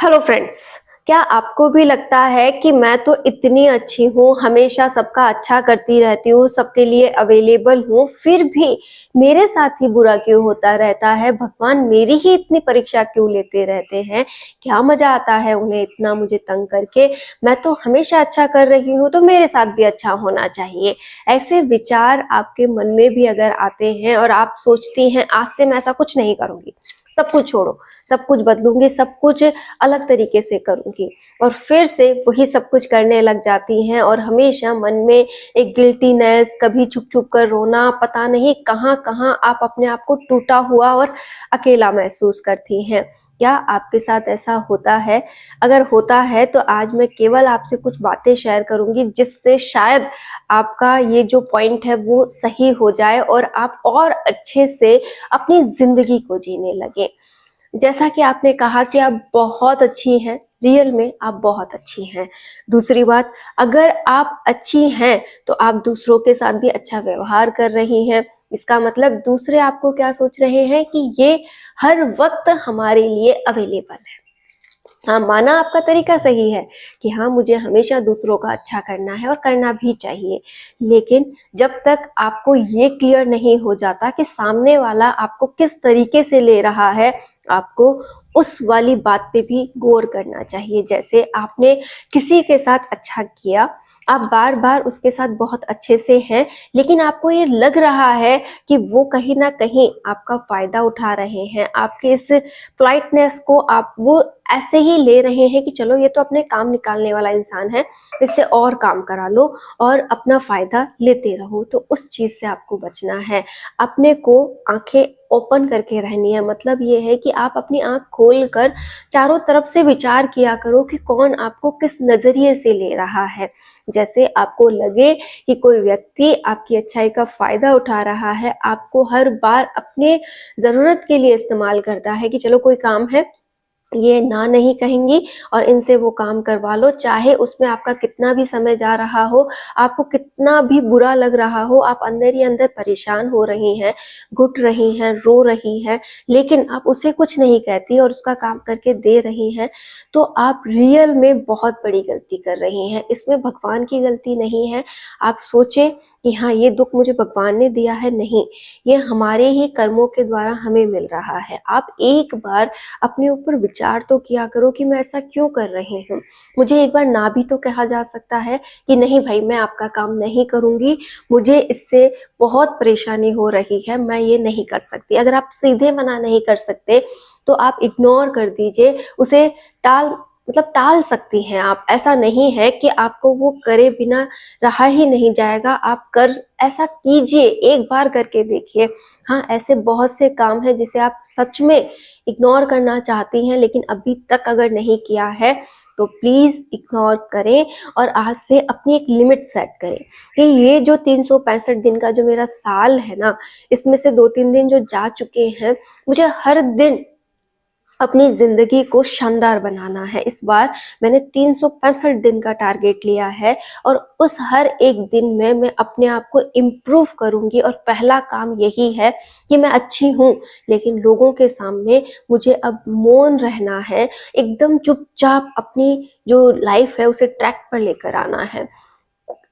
Hello friends. क्या आपको भी लगता है कि मैं तो इतनी अच्छी हूँ, हमेशा सबका अच्छा करती रहती हूँ, सबके लिए अवेलेबल हूँ, फिर भी मेरे साथ ही बुरा क्यों होता रहता है? भगवान मेरी ही इतनी परीक्षा क्यों लेते रहते हैं? क्या मजा आता है उन्हें इतना मुझे तंग करके? मैं तो हमेशा अच्छा कर रही हूँ, तो मेरे साथ भी अच्छा होना चाहिए। ऐसे विचार आपके मन में भी अगर आते हैं और आप सोचती हैं आज से मैं ऐसा कुछ नहीं करूंगी, सब कुछ छोड़ो, सब कुछ बदलूंगी, सब कुछ अलग तरीके से करूंगी, और फिर से वही सब कुछ करने लग जाती हैं और हमेशा मन में एक गिल्टीनेस, कभी छुप छुप कर रोना, पता नहीं कहाँ कहाँ आप अपने आप को टूटा हुआ और अकेला महसूस करती हैं। क्या आपके साथ ऐसा होता है? अगर होता है तो आज मैं केवल आपसे कुछ बातें शेयर करूंगी जिससे शायद आपका ये जो पॉइंट है वो सही हो जाए और आप और अच्छे से अपनी जिंदगी को जीने लगे। जैसा कि आपने कहा कि आप बहुत अच्छी हैं, रियल में आप बहुत अच्छी हैं। दूसरी बात, अगर आप अच्छी हैं तो आप दूसरों के साथ भी अच्छा व्यवहार कर रही हैं। इसका मतलब दूसरे आपको क्या सोच रहे हैं कि ये हर वक्त हमारे लिए अवेलेबल है। हाँ, माना आपका तरीका सही है कि हाँ, मुझे हमेशा दूसरों का अच्छा करना है और करना भी चाहिए, लेकिन जब तक आपको ये क्लियर नहीं हो जाता कि सामने वाला आपको किस तरीके से ले रहा है, आपको उस वाली बात पे भी गौर करना चाहिए। जैसे आपने किसी के साथ अच्छा किया, आप बार बार उसके साथ बहुत अच्छे से हैं, लेकिन आपको ये लग रहा है कि वो कहीं ना कहीं आपका फायदा उठा रहे हैं, आपके इस पोलाइटनेस को आप वो ऐसे ही ले रहे हैं कि चलो ये तो अपने काम निकालने वाला इंसान है, इससे और काम करा लो और अपना फायदा लेते रहो। तो उस चीज से आपको बचना है। अपने को आंखें ओपन करके रहनी है। मतलब ये है कि आप अपनी आंख खोल कर चारों तरफ से विचार किया करो कि कौन आपको किस नजरिए से ले रहा है। जैसे आपको लगे कि कोई व्यक्ति आपकी अच्छाई का फायदा उठा रहा है, आपको हर बार अपने जरूरत के लिए इस्तेमाल करता है कि चलो कोई काम है, ये ना नहीं कहेंगी और इनसे वो काम करवा लो, चाहे उसमें आपका कितना भी समय जा रहा हो, आपको कितना भी बुरा लग रहा हो, आप अंदर ही अंदर परेशान हो रही हैं, घुट रही हैं, रो रही हैं, लेकिन आप उसे कुछ नहीं कहती और उसका काम करके दे रही हैं, तो आप रियल में बहुत बड़ी गलती कर रही हैं। इसमें भगवान की गलती नहीं है। आप सोचें कि हाँ, ये दुख मुझे भगवान ने दिया है, नहीं, ये हमारे ही कर्मों के द्वारा हमें मिल रहा है। आप एक बार अपने ऊपर विचार तो किया करो कि मैं ऐसा क्यों कर रही हूँ। मुझे एक बार ना भी तो कहा जा सकता है कि नहीं भाई, मैं आपका काम नहीं करूंगी, मुझे इससे बहुत परेशानी हो रही है, मैं ये नहीं कर सकती। अगर आप सीधे मना नहीं कर सकते तो आप इग्नोर कर दीजिए, उसे टाल टाल सकती हैं आप। ऐसा नहीं है कि आपको वो करे बिना रहा ही नहीं जाएगा, आप कर ऐसा कीजिए, एक बार करके देखिए। हाँ, ऐसे बहुत से काम हैं जिसे आप सच में इग्नोर करना चाहती हैं, लेकिन अभी तक अगर नहीं किया है तो प्लीज इग्नोर करें और आज से अपनी एक लिमिट सेट करें कि ये जो 365 दिन का जो मेरा साल है ना, इसमें से 2-3 दिन जो जा चुके हैं, मुझे हर दिन अपनी जिंदगी को शानदार बनाना है। इस बार मैंने 365 दिन का टारगेट लिया है और उस हर एक दिन में मैं अपने आप को इम्प्रूव करूंगी, और पहला काम यही है कि मैं अच्छी हूँ, लेकिन लोगों के सामने मुझे अब मौन रहना है, एकदम चुपचाप अपनी जो लाइफ है उसे ट्रैक पर लेकर आना है।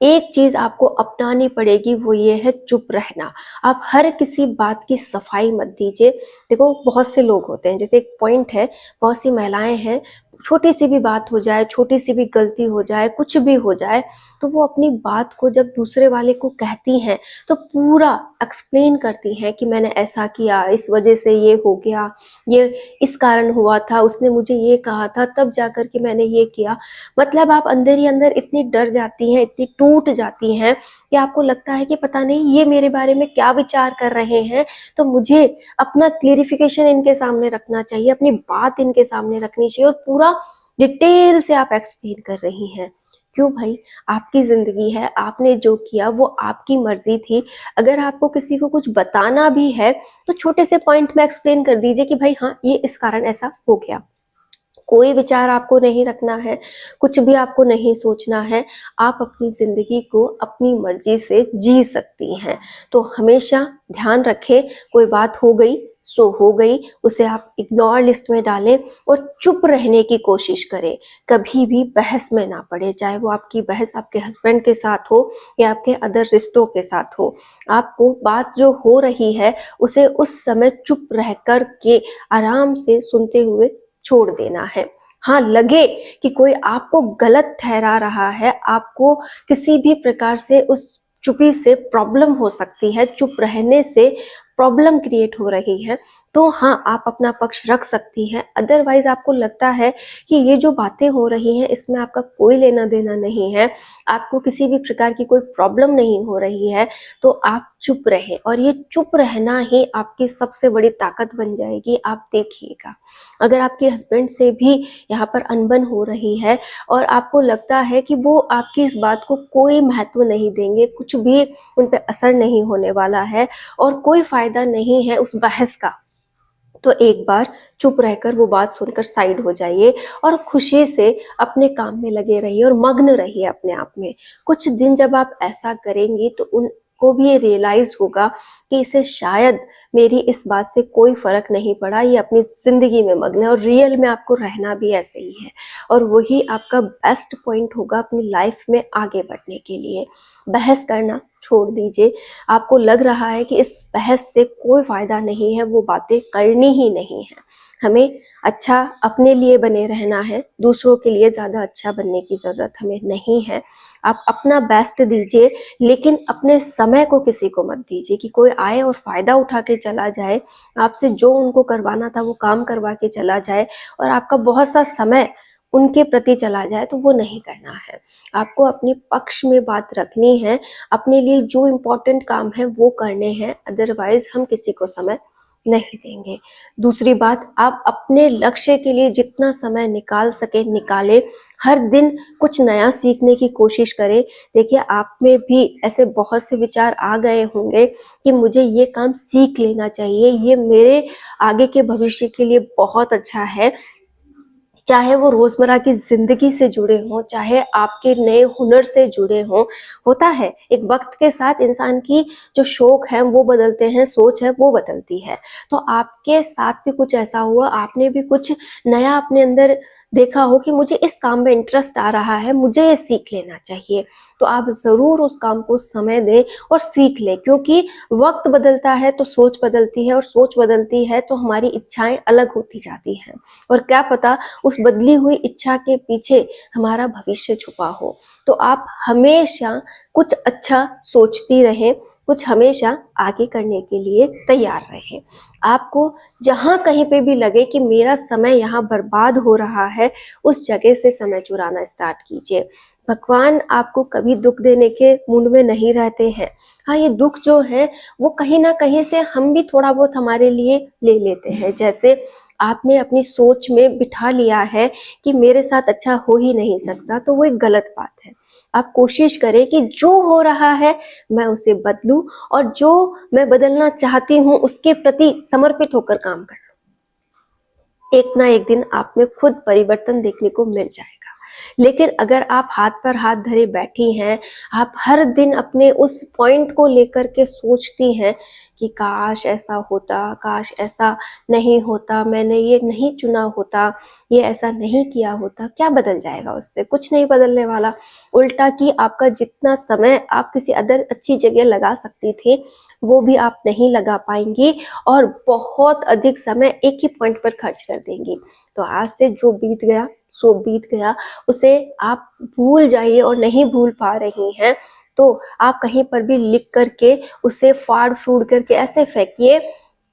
एक चीज आपको अपनानी पड़ेगी, वो ये है चुप रहना। आप हर किसी बात की सफाई मत दीजिए। देखो, बहुत से लोग होते हैं, जैसे एक पॉइंट है, बहुत सी महिलाएं हैं, छोटी सी भी बात हो जाए, छोटी सी भी गलती हो जाए, कुछ भी हो जाए, तो वो अपनी बात को जब दूसरे वाले को कहती हैं तो पूरा एक्सप्लेन करती हैं कि मैंने ऐसा किया, इस वजह से ये हो गया, ये इस कारण हुआ था, उसने मुझे ये कहा था, तब जाकर के मैंने ये किया। मतलब आप अंदर ही अंदर इतनी डर जाती हैं, इतनी टूट जाती हैं कि आपको लगता है कि पता नहीं ये मेरे बारे में क्या विचार कर रहे हैं, तो मुझे अपना क्लियरिफिकेशन इनके सामने रखना चाहिए, अपनी बात इनके सामने रखनी चाहिए, और पूरा डिटेल से आप एक्सप्लेन कर रही हैं। क्यों भाई? आपकी जिंदगी है, आपने जो किया वो आपकी मर्जी थी। अगर आपको किसी को कुछ बताना भी है तो छोटे से पॉइंट में एक्सप्लेन कर दीजिए कि भाई हाँ, ये इस कारण ऐसा हो गया। कोई विचार आपको नहीं रखना है, कुछ भी आपको नहीं सोचना है, आप अपनी जिंदगी को अपनी मर्जी से जी सकती हैं। तो हमेशा ध्यान रखें, कोई बात हो गई, सो हो गई, उसे आप इग्नोर लिस्ट में डालें और चुप रहने की कोशिश करें। कभी भी बहस में ना पड़े, चाहे वो आपकी बहस आपके हस्बैंड के साथ हो या आपके अदर रिश्तों के साथ हो। आपको बात जो हो रही है उसे उस समय चुप रह कर के आराम से सुनते हुए छोड़ देना है। हाँ, लगे कि कोई आपको गलत ठहरा रहा है, आपको किसी भी प्रकार से उस चुप्पी से प्रॉब्लम हो सकती है, चुप रहने से प्रॉब्लम क्रिएट हो रही है, तो हाँ, आप अपना पक्ष रख सकती हैं। अदरवाइज आपको लगता है कि ये जो बातें हो रही हैं इसमें आपका कोई लेना देना नहीं है, आपको किसी भी प्रकार की कोई प्रॉब्लम नहीं हो रही है, तो आप चुप रहें। और ये चुप रहना ही आपकी सबसे बड़ी ताकत बन जाएगी, आप देखिएगा। अगर आपके हस्बैंड से भी यहाँ पर अनबन हो रही है और आपको लगता है कि वो आपकी इस बात को कोई महत्व नहीं देंगे, कुछ भी उन पे असर नहीं होने वाला है और कोई फायदा नहीं है उस बहस का, तो एक बार चुप रहकर वो बात सुनकर साइड हो जाइए और खुशी से अपने काम में लगे रहिए और मग्न रहिए अपने आप में। कुछ दिन जब आप ऐसा करेंगी तो उनको भी ये रियलाइज होगा कि इसे शायद मेरी इस बात से कोई फर्क नहीं पड़ा, ये अपनी जिंदगी में मग्न है और रियल में आपको रहना भी ऐसे ही है और वही आपका बेस्ट पॉइंट होगा अपनी लाइफ में आगे बढ़ने के लिए। बहस करना छोड़ दीजिए, आपको लग रहा है कि इस बहस से कोई फायदा नहीं है, वो बातें करनी ही नहीं है। हमें अच्छा अपने लिए बने रहना है, दूसरों के लिए ज्यादा अच्छा बनने की जरूरत हमें नहीं है। आप अपना बेस्ट दीजिए, लेकिन अपने समय को किसी को मत दीजिए कि कोई आए और फायदा उठा के चला जाए, आपसे जो उनको करवाना था वो काम करवा के चला जाए और आपका बहुत सा समय उनके प्रति चला जाए, तो वो नहीं करना है। आपको अपने पक्ष में बात रखनी है, अपने लिए जो इम्पोर्टेंट काम है वो करने हैं, अदरवाइज हम किसी को समय नहीं देंगे। दूसरी बात, आप अपने लक्ष्य के लिए जितना समय निकाल सके निकालें, हर दिन कुछ नया सीखने की कोशिश करें। देखिए, आप में भी ऐसे बहुत से विचार आ गए होंगे कि मुझे ये काम सीख लेना चाहिए, ये मेरे आगे के भविष्य के लिए बहुत अच्छा है, चाहे वो रोजमर्रा की जिंदगी से जुड़े हों, चाहे आपके नए हुनर से जुड़े हों। होता है, एक वक्त के साथ इंसान की जो शौक है वो बदलते हैं, सोच है वो बदलती है। तो आपके साथ भी कुछ ऐसा हुआ, आपने भी कुछ नया अपने अंदर देखा हो कि मुझे इस काम में इंटरेस्ट आ रहा है, मुझे ये सीख लेना चाहिए, तो आप जरूर उस काम को समय दें और सीख लें, क्योंकि वक्त बदलता है तो सोच बदलती है और सोच बदलती है तो हमारी इच्छाएं अलग होती जाती हैं और क्या पता उस बदली हुई इच्छा के पीछे हमारा भविष्य छुपा हो। तो आप हमेशा कुछ अच्छा सोचती रहें, कुछ हमेशा आगे करने के लिए तैयार रहें। आपको जहाँ कहीं पे भी लगे कि मेरा समय यहाँ बर्बाद हो रहा है, उस जगह से समय चुराना स्टार्ट कीजिए। भगवान आपको कभी दुख देने के मूड में नहीं रहते हैं। हाँ, ये दुख जो है वो कहीं ना कहीं से हम भी थोड़ा बहुत हमारे लिए ले लेते हैं। जैसे आपने अपनी सोच में बिठा लिया है कि मेरे साथ अच्छा हो ही नहीं सकता, तो वो एक गलत बात है। आप कोशिश करें कि जो हो रहा है मैं उसे बदलूं और जो मैं बदलना चाहती हूँ उसके प्रति समर्पित होकर काम करूं। एक ना एक दिन आप में खुद परिवर्तन देखने को मिल जाएगा। लेकिन अगर आप हाथ पर हाथ धरे बैठी हैं, आप हर दिन अपने उस पॉइंट को लेकर के सोचती हैं कि काश ऐसा होता, काश ऐसा नहीं होता, मैंने ये नहीं चुना होता, ये ऐसा नहीं किया होता, क्या बदल जाएगा उससे? कुछ नहीं बदलने वाला। उल्टा कि आपका जितना समय आप किसी अदर अच्छी जगह लगा सकती थी वो भी आप नहीं लगा पाएंगी और बहुत अधिक समय एक ही पॉइंट पर खर्च कर देंगी। तो आज से जो बीत गया सो बीत गया, उसे आप भूल जाइए और नहीं भूल पा रही हैं तो आप कहीं पर भी लिख करके उसे फाड़ फूड़ करके ऐसे फेंकिए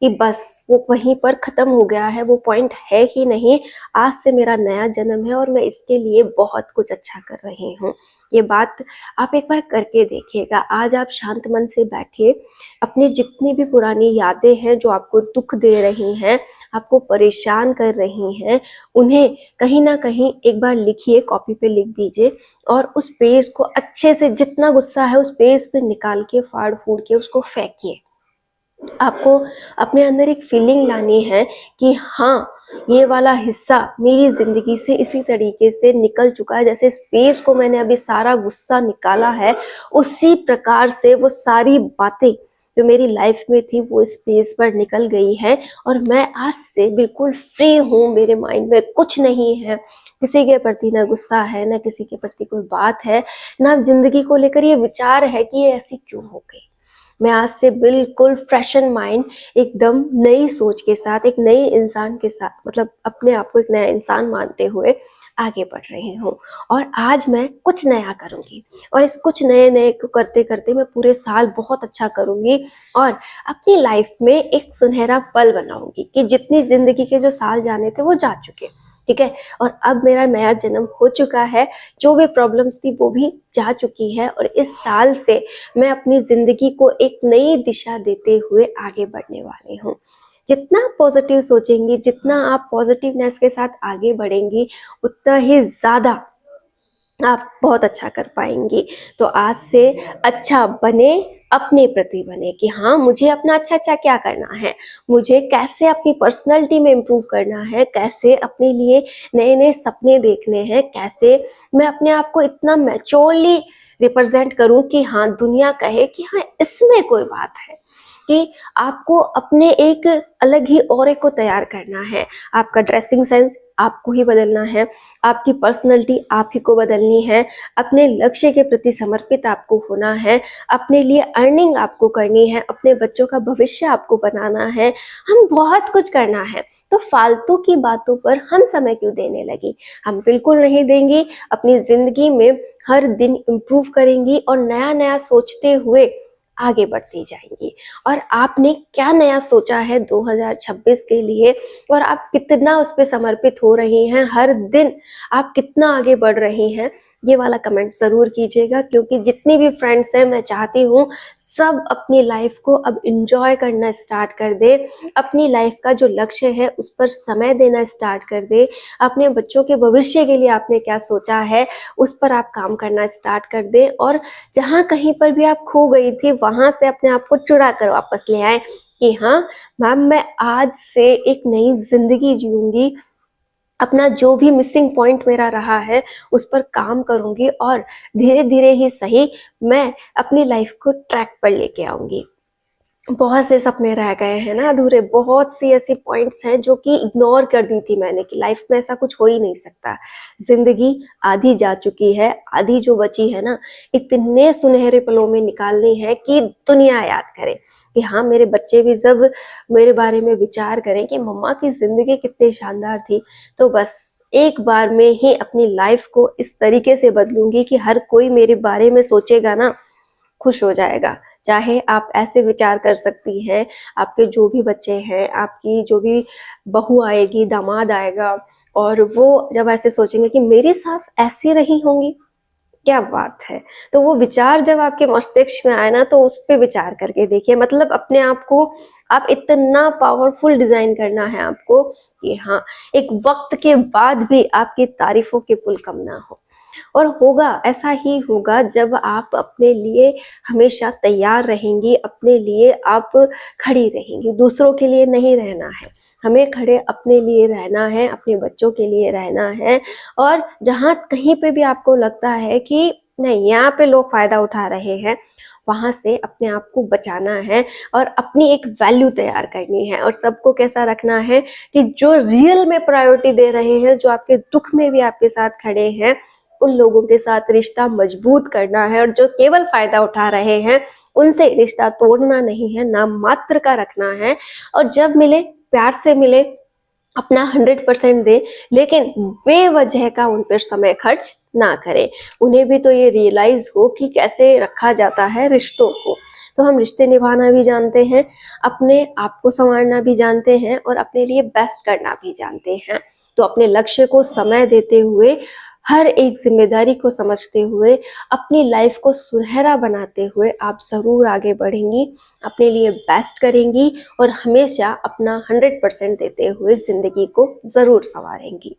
कि बस वो वहीं पर खत्म हो गया है, वो पॉइंट है ही नहीं। आज से मेरा नया जन्म है और मैं इसके लिए बहुत कुछ अच्छा कर रही हूँ। ये बात आप एक बार करके देखिएगा। आज आप शांत मन से बैठिए, अपनी जितनी भी पुरानी यादें हैं जो आपको दुख दे रही हैं, आपको परेशान कर रही हैं, उन्हें कहीं ना कहीं एक बार लिखिए, कॉपी पे लिख दीजिए और उस पेज को अच्छे से, जितना गुस्सा है उस पेज पे निकाल के फाड़ फूड़ के उसको फेंकिए। आपको अपने अंदर एक फीलिंग लानी है कि हाँ, ये वाला हिस्सा मेरी जिंदगी से इसी तरीके से निकल चुका है, जैसे स्पेस को मैंने अभी सारा गुस्सा निकाला है उसी प्रकार से वो सारी बातें जो मेरी लाइफ में थी वो इस पेज पर निकल गई है और मैं आज से बिल्कुल फ्री हूँ। मेरे माइंड में कुछ नहीं है, किसी के प्रति ना गुस्सा है, ना किसी के प्रति कोई बात है, ना जिंदगी को लेकर ये विचार है कि ये ऐसी क्यों हो गई। मैं आज से बिल्कुल फ्रेश एंड माइंड, एकदम नई सोच के साथ, एक नई इंसान के साथ, मतलब अपने आप को एक नया इंसान मानते हुए आगे बढ़ रही हूँ। और आज मैं कुछ नया करूँगी और इस कुछ नए नए को करते करते मैं पूरे साल बहुत अच्छा करूँगी और अपनी लाइफ में एक सुनहरा पल बनाऊंगी कि जितनी जिंदगी के जो साल जाने थे वो जा चुके, ठीक है। और अब मेरा नया जन्म हो चुका है, जो भी प्रॉब्लम्स थी वो भी जा चुकी है और इस साल से मैं अपनी जिंदगी को एक नई दिशा देते हुए आगे बढ़ने वाली हूँ। जितना पॉजिटिव सोचेंगी, जितना आप पॉजिटिवनेस के साथ आगे बढ़ेंगी, उतना ही ज़्यादा आप बहुत अच्छा कर पाएंगी। तो आज से अच्छा बने, अपने प्रति बने कि हाँ मुझे अपना अच्छा अच्छा क्या करना है, मुझे कैसे अपनी पर्सनैलिटी में इम्प्रूव करना है, कैसे अपने लिए नए नए सपने देखने हैं, कैसे मैं अपने आप को इतना मैच्योरली रिप्रेजेंट करूं कि हाँ दुनिया कहे कि हाँ इसमें कोई बात है। कि आपको अपने एक अलग ही ऑरे को तैयार करना है, आपका ड्रेसिंग सेंस आपको ही बदलना है, आपकी पर्सनैलिटी आप ही को बदलनी है, अपने लक्ष्य के प्रति समर्पित आपको होना है, अपने लिए अर्निंग आपको करनी है, अपने बच्चों का भविष्य आपको बनाना है, हम बहुत कुछ करना है। तो फालतू की बातों पर हम समय क्यों देने लगी, हम बिल्कुल नहीं देंगी। अपनी जिंदगी में हर दिन इम्प्रूव करेंगी और नया नया सोचते हुए आगे बढ़ती जाएंगी। और आपने क्या नया सोचा है 2026 के लिए और आप कितना उस पर समर्पित हो रही हैं, हर दिन आप कितना आगे बढ़ रही हैं, ये वाला कमेंट ज़रूर कीजिएगा। क्योंकि जितनी भी फ्रेंड्स हैं मैं चाहती हूँ सब अपनी लाइफ को अब इंजॉय करना स्टार्ट कर दे, अपनी लाइफ का जो लक्ष्य है उस पर समय देना स्टार्ट कर दे, अपने बच्चों के भविष्य के लिए आपने क्या सोचा है उस पर आप काम करना स्टार्ट कर दे। और जहाँ कहीं पर भी आप खो गई थी वहां से अपने आप को चुरा कर वापस ले आए कि हाँ मैम मैं आज से एक नई जिंदगी जीऊंगी, अपना जो भी मिसिंग पॉइंट मेरा रहा है उस पर काम करूंगी और धीरे धीरे ही सही मैं अपनी लाइफ को ट्रैक पर लेके आऊंगी। बहुत से सपने रह गए हैं ना अधूरे, बहुत सी ऐसी पॉइंट्स हैं जो कि इग्नोर कर दी थी मैंने कि लाइफ में ऐसा कुछ हो ही नहीं सकता। जिंदगी आधी जा चुकी है, आधी जो बची है ना इतने सुनहरे पलों में निकालनी है कि दुनिया याद करे कि हाँ मेरे बच्चे भी जब मेरे बारे में विचार करें कि मम्मा की जिंदगी कितनी शानदार थी। तो बस एक बार में ही अपनी लाइफ को इस तरीके से बदलूंगी कि हर कोई मेरे बारे में सोचेगा ना खुश हो जाएगा। चाहे आप ऐसे विचार कर सकती हैं, आपके जो भी बच्चे हैं, आपकी जो भी बहू आएगी, दामाद आएगा और वो जब ऐसे सोचेंगे कि मेरी सास ऐसी रही होंगी, क्या बात है। तो वो विचार जब आपके मस्तिष्क में आए ना तो उस पर विचार करके देखिए, मतलब अपने आप को आप इतना पावरफुल डिजाइन करना है आपको कि हाँ एक वक्त के बाद भी आपकी तारीफों के पुल कम ना हो। और होगा ऐसा ही होगा जब आप अपने लिए हमेशा तैयार रहेंगी, अपने लिए आप खड़ी रहेंगी, दूसरों के लिए नहीं रहना है, हमें खड़े अपने लिए रहना है, अपने बच्चों के लिए रहना है। और जहाँ कहीं पे भी आपको लगता है कि नहीं यहाँ पे लोग फायदा उठा रहे हैं, वहां से अपने आप को बचाना है और अपनी एक वैल्यू तैयार करनी है। और सबको कैसा रखना है कि जो रियल में प्रायोरिटी दे रहे हैं, जो आपके दुख में भी आपके साथ खड़े हैं, उन लोगों के साथ रिश्ता मजबूत करना है। और जो केवल फायदा उठा रहे हैं उनसे रिश्ता तोड़ना नहीं है, नाम मात्र का रखना है। और जब मिले प्यार से मिले, अपना 100% दे, लेकिन बेवजह का उन पर समय खर्च ना करें। उन्हें भी तो ये रियलाइज हो कि कैसे रखा जाता है रिश्तों को। तो हम रिश्ते निभाना भी जानते हैं, अपने आप को संवारना भी जानते हैं और अपने लिए बेस्ट करना भी जानते हैं। तो अपने लक्ष्य को समय देते हुए, हर एक जिम्मेदारी को समझते हुए, अपनी लाइफ को सुनहरा बनाते हुए आप ज़रूर आगे बढ़ेंगी, अपने लिए बेस्ट करेंगी और हमेशा अपना 100% देते हुए ज़िंदगी को ज़रूर संवारेंगी।